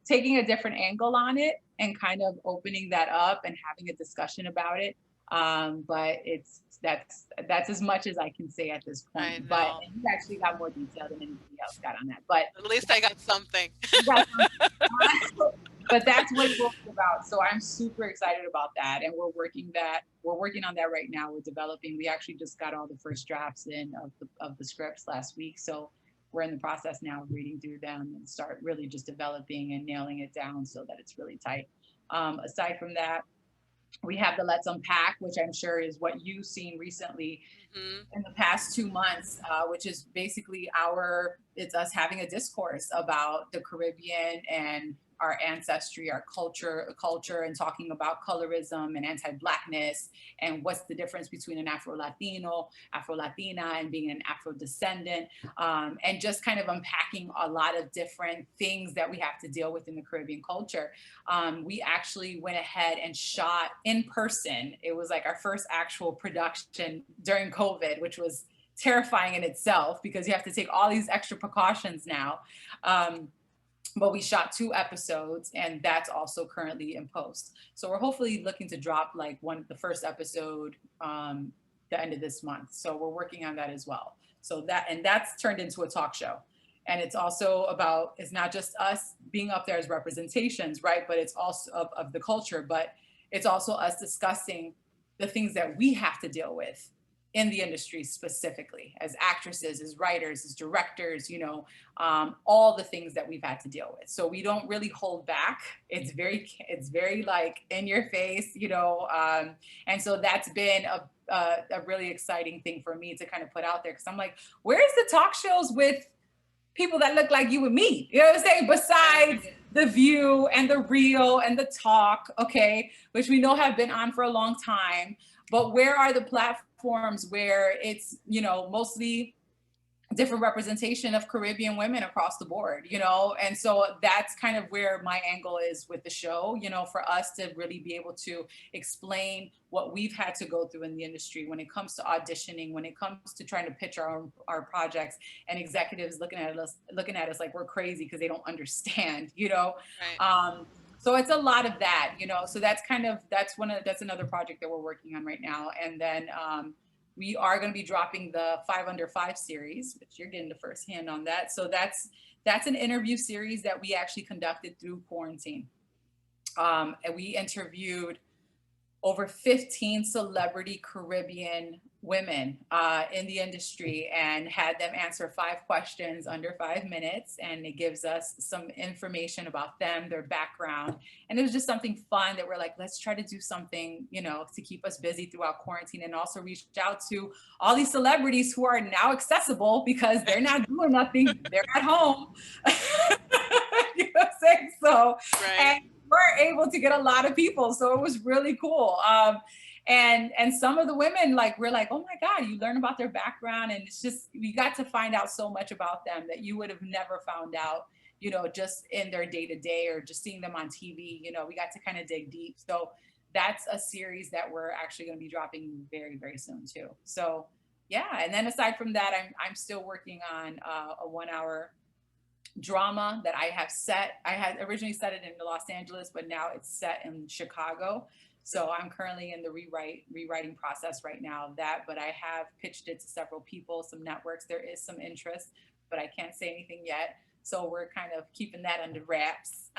Speaker 4: taking a different angle on it and kind of opening that up and having a discussion about it. But that's as much as I can say at this point. But you actually got more detail than anybody else got on that. But
Speaker 3: at least I got something.
Speaker 4: But that's what it's about. So I'm super excited about that, and we're working on that right now. We're developing. We actually just got all the first drafts in of the scripts last week. So we're in the process now of reading through them and start really just developing and nailing it down so that it's really tight. Aside from that, we have the Let's Unpack, which I'm sure is what you've seen recently in the past 2 months, which is basically it's us having a discourse about the Caribbean and our ancestry, our culture, and talking about colorism and anti-Blackness, and what's the difference between an Afro-Latino, Afro-Latina, and being an Afro-descendant, and just kind of unpacking a lot of different things that we have to deal with in the Caribbean culture. We actually went ahead and shot in person. It was like our first actual production during COVID, which was terrifying in itself because you have to take all these extra precautions now. But we shot 2 episodes, and that's also currently in post. So we're hopefully looking to drop like the first episode the end of this month. So we're working on that as well. So that's turned into a talk show. And it's also about, it's not just us being up there as representations, right? But it's also of the culture, but it's also us discussing the things that we have to deal with in the industry specifically, as actresses, as writers, as directors, you know, all the things that we've had to deal with. So we don't really hold back. It's very like in your face, you know. And so that's been a really exciting thing for me to kind of put out there, because I'm like, where's the talk shows with people that look like you and me? You know what I'm saying? Besides The View and The Real and The Talk, okay, which we know have been on for a long time. But where are the platforms where it's, you know, mostly different representation of Caribbean women across the board, you know? And so that's kind of where my angle is with the show, you know, for us to really be able to explain what we've had to go through in the industry when it comes to auditioning, when it comes to trying to pitch our projects, and executives looking at us like we're crazy because they don't understand, you know? Right. So it's a lot of that, you know, so that's another project that we're working on right now. And then we are going to be dropping the 5 Under 5 series, which you're getting the first hand on that. So that's an interview series that we actually conducted through quarantine. And we interviewed over 15 celebrity Caribbean women in the industry and had them answer 5 questions under 5 minutes. And it gives us some information about them, their background. And it was just something fun that we're like, let's try to do something, you know, to keep us busy throughout quarantine, and also reach out to all these celebrities who are now accessible because they're not doing nothing. They're at home. You know what I'm saying? So, right. And we're able to get a lot of people. So it was really cool. And some of the women, like, we're like, oh my God, you learn about their background. And it's just, we got to find out so much about them that you would have never found out, you know, just in their day-to-day or just seeing them on TV. You know, we got to kind of dig deep. So that's a series that we're actually going to be dropping very, very soon too. So yeah. And then aside from that, I'm still working on a 1-hour drama that I have set. I had originally set it in Los Angeles, but now it's set in Chicago. So I'm currently in the rewriting process right now of that, but I have pitched it to several people, some networks. There is some interest, but I can't say anything yet. So we're kind of keeping that under wraps.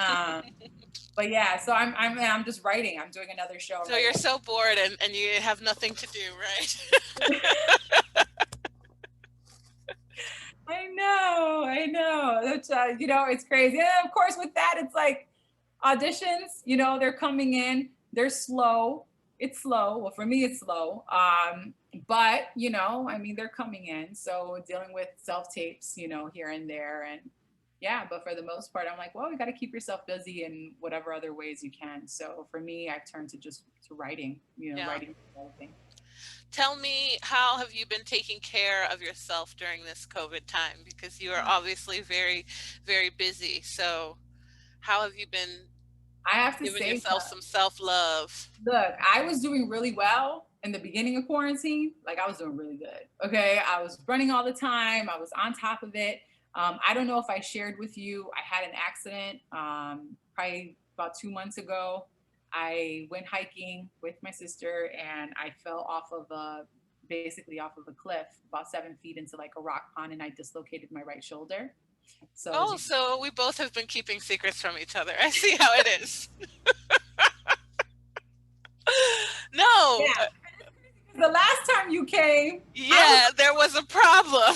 Speaker 4: But yeah, so I'm just writing. I'm doing another show.
Speaker 3: So you're so bored and you have nothing to do, right?
Speaker 4: I know. That's, you know, it's crazy. And of course, with that, it's like auditions, you know, they're coming in, they're slow. It's slow. Well, for me, it's slow. But, you know, I mean, they're coming in. So dealing with self-tapes, you know, here and there. And yeah, but for the most part, I'm like, well, you got to keep yourself busy in whatever other ways you can. So for me, I've turned to writing, you know, writing everything.
Speaker 3: Tell me, how have you been taking care of yourself during this COVID time? Because you are obviously very, very busy. So how have you been giving yourself some self-love?
Speaker 4: Look, I was doing really well in the beginning of quarantine. Like, I was doing really good. Okay. I was running all the time. I was on top of it. I don't know if I shared with you, I had an accident probably about 2 months ago. I went hiking with my sister and I fell basically off of a cliff about 7 feet into like a rock pond, and I dislocated my right shoulder. So
Speaker 3: so we both have been keeping secrets from each other. I see how it is. No.
Speaker 4: Yeah. The last time you came.
Speaker 3: Yeah, there was a problem.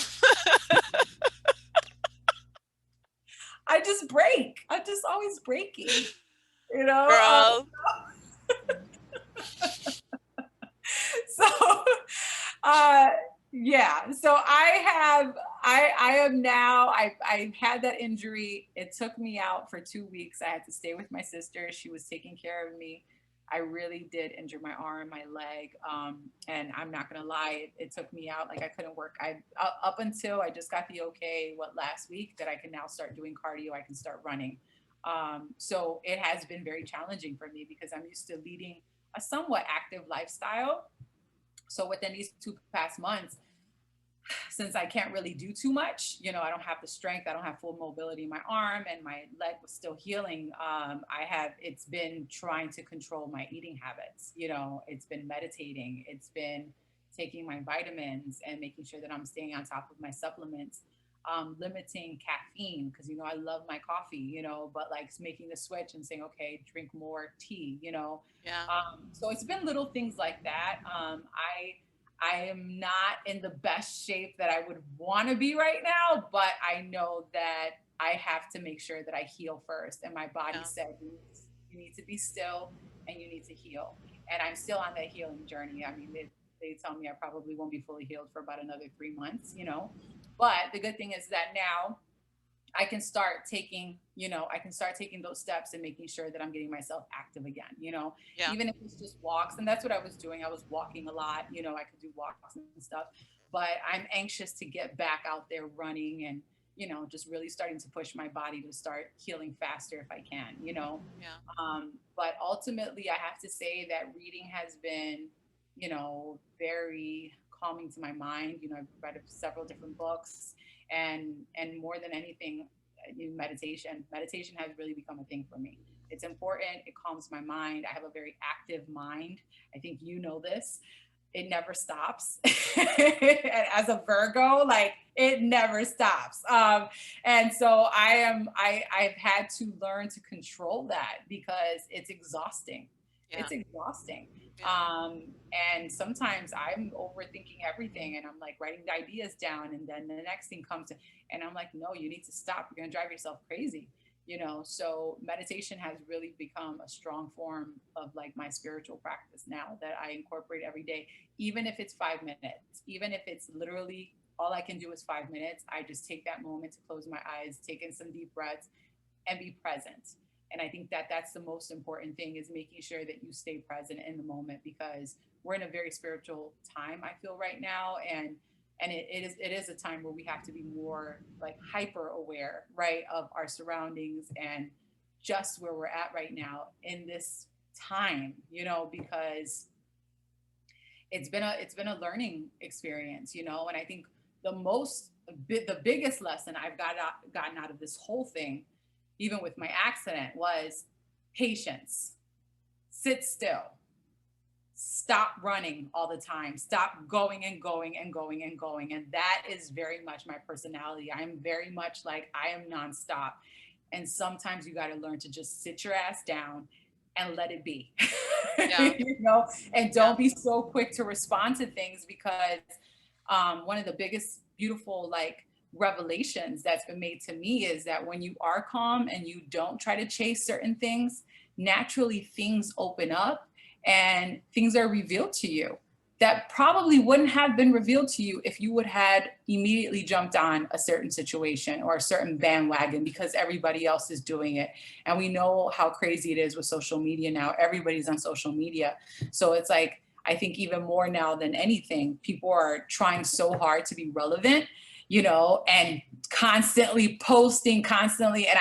Speaker 4: I just break. I'm just always breaking. You know,
Speaker 3: girl.
Speaker 4: So, yeah. So I am now, I had that injury. It took me out for 2 weeks. I had to stay with my sister. She was taking care of me. I really did injure my arm, my leg. And I'm not going to lie, it took me out. Like I couldn't work. Up until I just got the okay, last week that I can now start doing cardio, I can start running. So it has been very challenging for me because I'm used to leading a somewhat active lifestyle. So within these 2 past months, since I can't really do too much, I don't have the strength, I don't have full mobility in my arm, and my leg was still healing. It's been trying to control my eating habits. It's been meditating, it's been taking my vitamins and making sure that I'm staying on top of my supplements, limiting caffeine because, I love my coffee, but like making the switch and saying, okay, drink more tea.
Speaker 3: Yeah.
Speaker 4: So it's been little things like that. I am not in the best shape that I would want to be right now, but I know that I have to make sure that I heal first. And my body said, you need to be still and you need to heal. And I'm still on that healing journey. I mean, they tell me I probably won't be fully healed for about another 3 months, But the good thing is that now I can start taking, those steps and making sure that I'm getting myself active again, even if it's just walks. And that's what I was doing. I was walking a lot, I could do walks and stuff, but I'm anxious to get back out there running and, just really starting to push my body to start healing faster if I can, But ultimately I have to say that reading has been, very calming to my mind. I've read several different books. And more than anything, meditation has really become a thing for me. It's important. It calms my mind. I have a very active mind. I think this. It never stops. As a Virgo, like it never stops. And so I've had to learn to control that because it's exhausting. Yeah. It's exhausting. Yeah. And sometimes I'm overthinking everything and I'm like writing the ideas down and then the next thing comes and I'm like, no, you need to stop. You're going to drive yourself crazy, So meditation has really become a strong form of like my spiritual practice now that I incorporate every day, even if it's 5 minutes, even if it's literally all I can do is 5 minutes. I just take that moment to close my eyes, take in some deep breaths and be present. And I think that that's the most important thing is making sure that you stay present in the moment because we're in a very spiritual time, I feel right now. And it is a time where we have to be more like hyper aware, right, of our surroundings and just where we're at right now in this time, because it's been a learning experience, and I think the biggest lesson I've gotten out of this whole thing, even with my accident, was patience. Sit still. Stop running all the time. Stop going and going and going and going. And that is very much my personality. I'm very much like I am nonstop. And sometimes you got to learn to just sit your ass down and let it be. Yeah. And don't be so quick to respond to things because one of the biggest beautiful revelations that's been made to me is that when you are calm and you don't try to chase certain things, naturally things open up and things are revealed to you that probably wouldn't have been revealed to you if you would had immediately jumped on a certain situation or a certain bandwagon because everybody else is doing it. And we know how crazy it is with social media now. Everybody's on social media. So it's like, I think even more now than anything, people are trying so hard to be relevant, and constantly posting constantly. And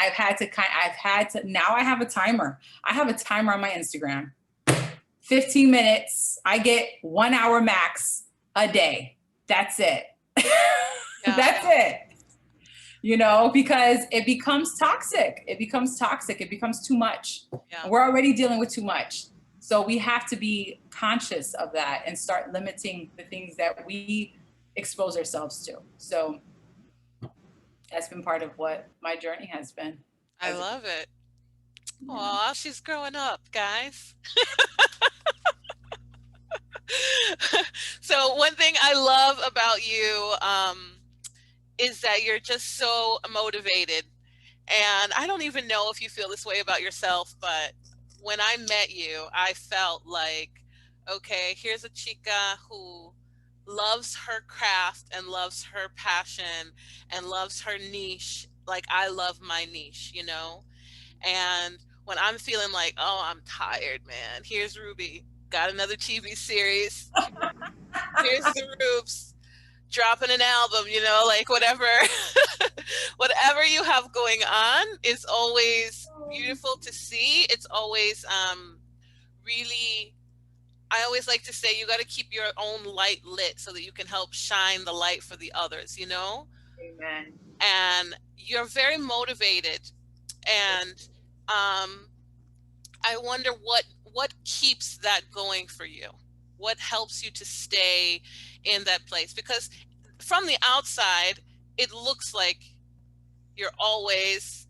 Speaker 4: now I have a timer. I have a timer on my Instagram. 15 minutes. I get 1 hour max a day. That's it. Yeah. That's it. Because it becomes toxic. It becomes too much. Yeah. We're already dealing with too much. So we have to be conscious of that and start limiting the things that we expose ourselves to. So that's been part of what my journey has been.
Speaker 3: I love it. Yeah. Aw, she's growing up, guys. So one thing I love about you is that you're just so motivated. And I don't even know if you feel this way about yourself, but when I met you, I felt like, okay, here's a chica who loves her craft and loves her passion and loves her niche like I love my niche, you know? And when I'm feeling like, oh, I'm tired, man, here's Ruby, got another TV series. Here's the Rubes dropping an album, you know, like whatever, whatever you have going on is always beautiful to see. It's always really, I always like to say you got to keep your own light lit so that you can help shine the light for the others, you know?
Speaker 4: Amen.
Speaker 3: And you're very motivated. And I wonder what keeps that going for you? What helps you to stay in that place? Because from the outside, it looks like you're always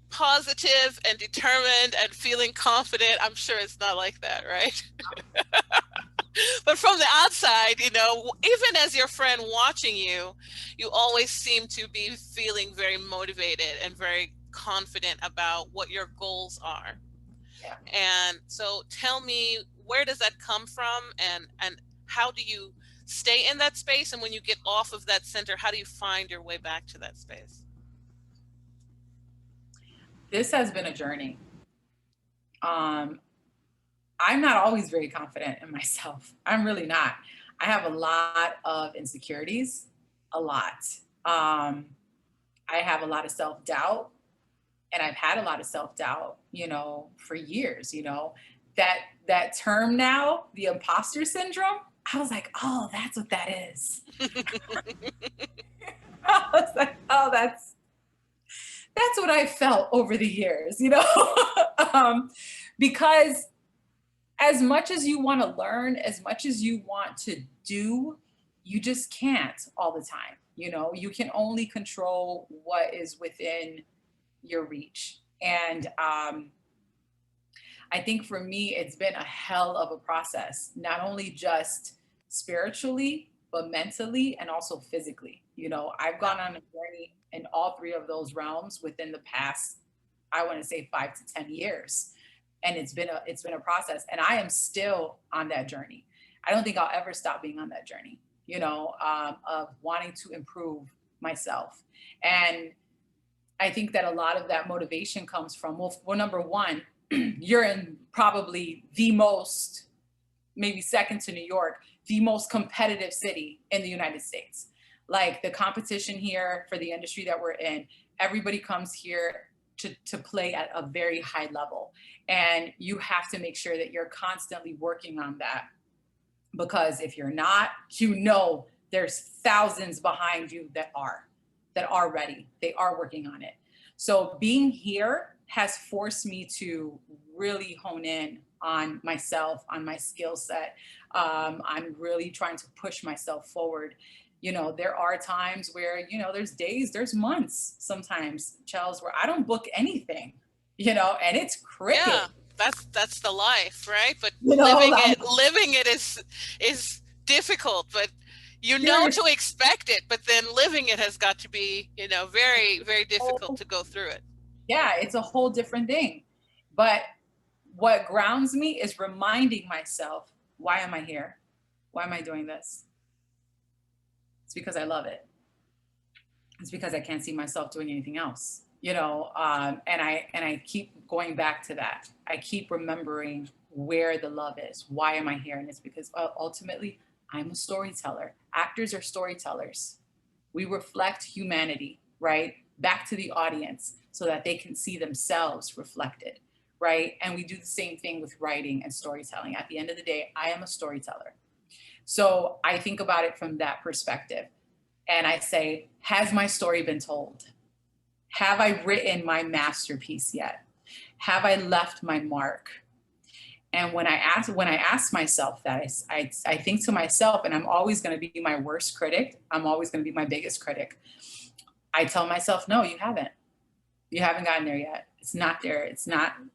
Speaker 3: positive and determined and feeling confident. I'm sure it's not like that, right? But from the outside, you know, even as your friend watching you, you always seem to be feeling very motivated and very confident about what your goals are.
Speaker 4: Yeah.
Speaker 3: And so tell me, where does that come from, and how do you stay in that space? And when you get off of that center, how do you find your way back to that space?
Speaker 4: This has been a journey. I'm not always very confident in myself. I'm really not. I have a lot of insecurities, a lot. I have a lot of self-doubt, and I've had a lot of self-doubt, you know, for years, you know. That term now, the imposter syndrome, I was like, oh, that's what that is. I was like, oh, that's what I felt over the years, you know. Because as much as you want to learn, as much as you want to do, you just can't all the time. You know, you can only control what is within your reach. And I think for me, it's been a hell of a process, not only just spiritually, but mentally and also physically. You know, I've gone on a journey in all three of those realms within the past, I want to say 5 to 10 years. And it's been a process, and I am still on that journey. I don't think I'll ever stop being on that journey, you know, of wanting to improve myself. And I think that a lot of that motivation comes from, well, number one, you're in probably the most, maybe second to New York, the most competitive city in the United States. Like, the competition here for the industry that we're in, everybody comes here to play at a very high level. And you have to make sure that you're constantly working on that. Because if you're not, you know, there's thousands behind you that are ready. They are working on it. So being here has forced me to really hone in on myself, on my skill set. I'm really trying to push myself forward. You know, there are times where, you know, there's days, there's months sometimes, Chels, where I don't book anything, you know, and it's cricket.
Speaker 3: Yeah, that's the life, right? But
Speaker 4: you know,
Speaker 3: living it is difficult, but you know to expect it, but then living it has got to be, you know, very, very difficult to go through it.
Speaker 4: Yeah, it's a whole different thing. But what grounds me is reminding myself, why am I here? Why am I doing this? It's because I love it. It's because I can't see myself doing anything else, you know. And I keep going back to that. I keep remembering where the love is. Why am I here? And it's because ultimately I'm a storyteller. Actors are storytellers. We reflect humanity, right, back to the audience so that they can see themselves reflected, right? And we do the same thing with writing and storytelling. At the end of the day, I am a storyteller. So I think about it from that perspective. And I say, has my story been told? Have I written my masterpiece yet? Have I left my mark? And when I ask myself that, I think to myself, and I'm always going to be my worst critic. I'm always going to be my biggest critic. I tell myself, no, you haven't. You haven't gotten there yet. It's not there.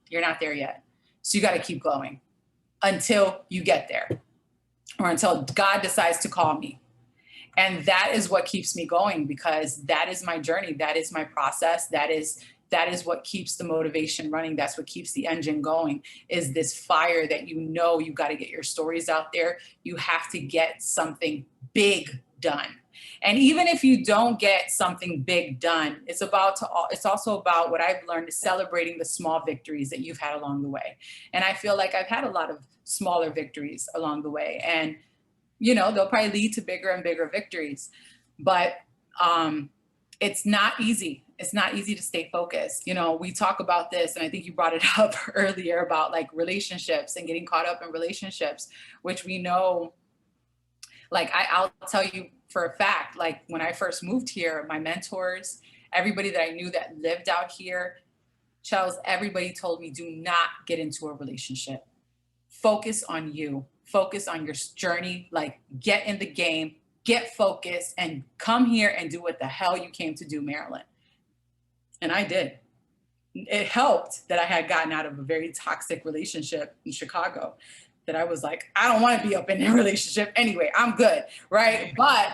Speaker 4: You're not there yet. So you got to keep going until you get there, or until God decides to call me. And that is what keeps me going, because that is my journey. That is my process. That is that is what keeps the motivation running. That's what keeps the engine going, is this fire that you got to get your stories out there. You have to get something big done. And even if you don't get something big done, it's also about what I've learned is celebrating the small victories that you've had along the way. And I feel like I've had a lot of smaller victories along the way, and they'll probably lead to bigger and bigger victories. But it's not easy. It's not easy to stay focused. We talk about this, and I think you brought it up earlier about like relationships and getting caught up in relationships, which we know, like I'll tell you for a fact, like when I first moved here, my mentors, everybody that I knew that lived out here, Chels, everybody told me, do not get into a relationship. Focus on you. Focus on your journey. Like, get in the game, get focused, and come here and do what the hell you came to do, Marilyn. And I did. It helped that I had gotten out of a very toxic relationship in Chicago, that I was like, I don't want to be up in a relationship anyway. I'm good, right? But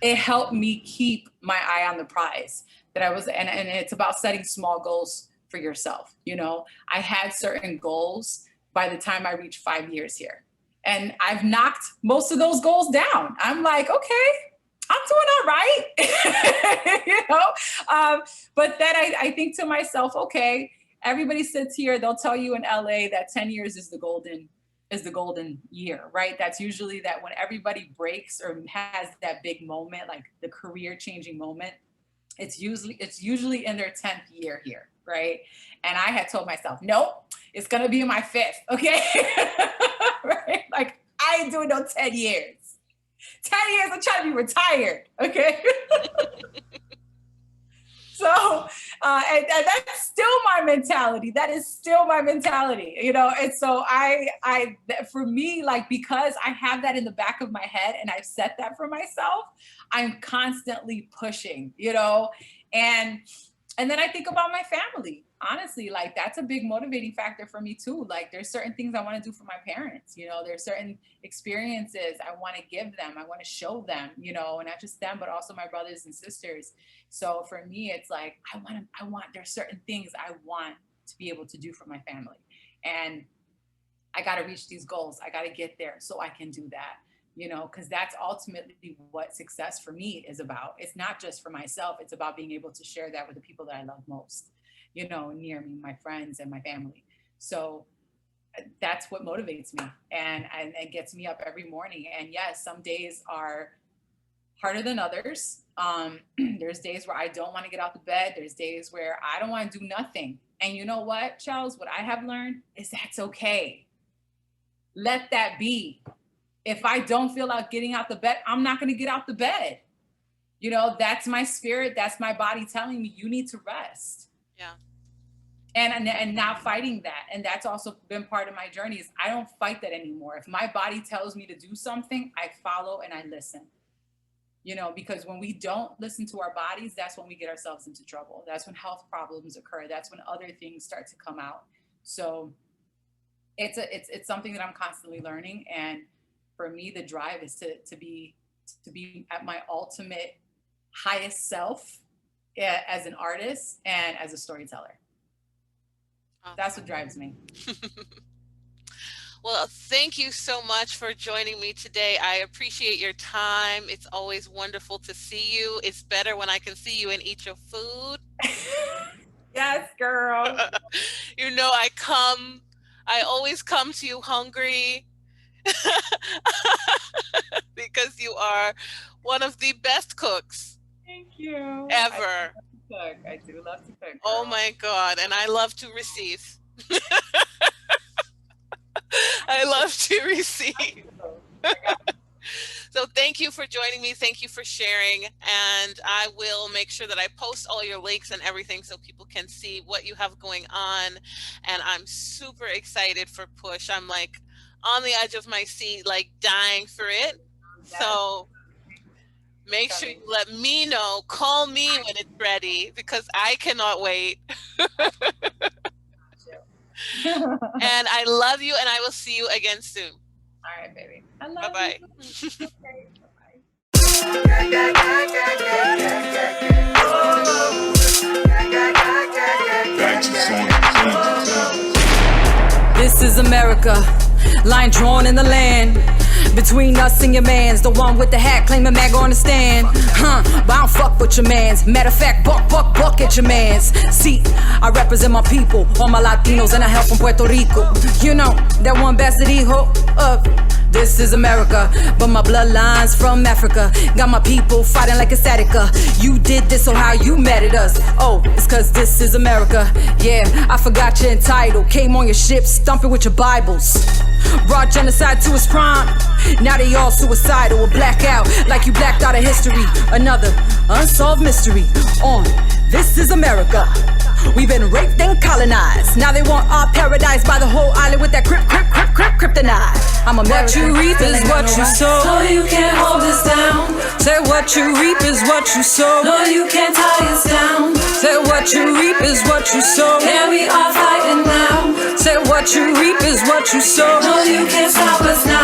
Speaker 4: it helped me keep my eye on the prize. That I was, and it's about setting small goals for yourself. I had certain goals by the time I reached 5 years here. And I've knocked most of those goals down. I'm like, okay, I'm doing all right. But then I think to myself, okay, everybody sits here, they'll tell you in LA that 10 years is the golden year, right? That's usually that when everybody breaks or has that big moment, like the career changing moment, it's usually in their 10th year here, right? And I had told myself, nope, it's gonna be in my 5th, okay? Right? Like, I ain't doing no 10 years. 10 years, I'm trying to be retired, okay? So, and that's still my mentality. That is still my mentality, And so for me, like, because I have that in the back of my head and I've set that for myself, I'm constantly pushing, And then I think about my family. Honestly, like, that's a big motivating factor for me too. Like, there's certain things I want to do for my parents, there's certain experiences I want to give them. I want to show them, and not just them, but also my brothers and sisters. So for me, it's like, there's certain things I want to be able to do for my family. And I got to reach these goals. I got to get there so I can do that. Because that's ultimately what success for me is about. It's not just for myself. It's about being able to share that with the people that I love most, near me, my friends and my family. So that's what motivates me and gets me up every morning. And yes, some days are harder than others. There's days where I don't want to get out the bed. There's days where I don't want to do nothing. And you know what, Charles, what I have learned is that's okay. Let that be. If I don't feel like getting out the bed, I'm not going to get out the bed. That's my spirit. That's my body telling me you need to rest.
Speaker 3: Yeah.
Speaker 4: And not fighting that. And that's also been part of my journey is I don't fight that anymore. If my body tells me to do something, I follow and I listen. Because when we don't listen to our bodies, that's when we get ourselves into trouble. That's when health problems occur. That's when other things start to come out. So it's something that I'm constantly learning. And for me, the drive is to be at my ultimate highest self as an artist and as a storyteller. Awesome. That's what drives me.
Speaker 3: Well, thank you so much for joining me today. I appreciate your time. It's always wonderful to see you. It's better when I can see you and eat your food.
Speaker 4: Yes, girl.
Speaker 3: I always come to you hungry. Because you are one of the best cooks.
Speaker 4: Thank you.
Speaker 3: Ever.
Speaker 4: I do love to cook. Girl.
Speaker 3: Oh my God. And I love to receive. I love to receive. So thank you for joining me. Thank you for sharing. And I will make sure that I post all your links and everything so people can see what you have going on. And I'm super excited for Push. I'm like on the edge of my seat, like dying for it. Yes. So make sure you let me know, call me when it's ready, because I cannot wait. And I love you, and I will see you again soon.
Speaker 4: All right, baby. I love
Speaker 3: Bye-bye.
Speaker 4: you. Okay, bye-bye.
Speaker 5: Yeah, yeah, yeah, yeah, yeah, yeah, yeah. Oh, yeah, yeah, yeah, yeah, yeah.
Speaker 1: America. Line drawn in the land. Between us and your mans, the one with the hat claiming mag on the stand. But I don't fuck with your mans. Matter of fact, buck at your mans. See, I represent my people, all my Latinos, and I help from Puerto Rico. You know, that one bastard hijo of this is America, but my bloodline's from Africa. Got my people fighting like a Attica. You did this, so how you mad at us? Oh, it's cause this is America. Yeah, I forgot your entitled. Came on your ship, stumping with your Bibles. Brought genocide to its prime. Now they all suicidal or blackout, like you blacked out of history. Another unsolved mystery on This is America. We've been raped and colonized. Now they want our paradise by the whole island with that kryptonite. I'm American. What you reap is what you sow.
Speaker 5: No, you can't hold us down.
Speaker 1: Say what you reap is what you sow.
Speaker 5: No, you can't tie us down.
Speaker 1: Say what you reap is what you sow.
Speaker 5: And we are fighting now.
Speaker 1: Say what you reap is what you sow.
Speaker 5: No, you can't stop us now.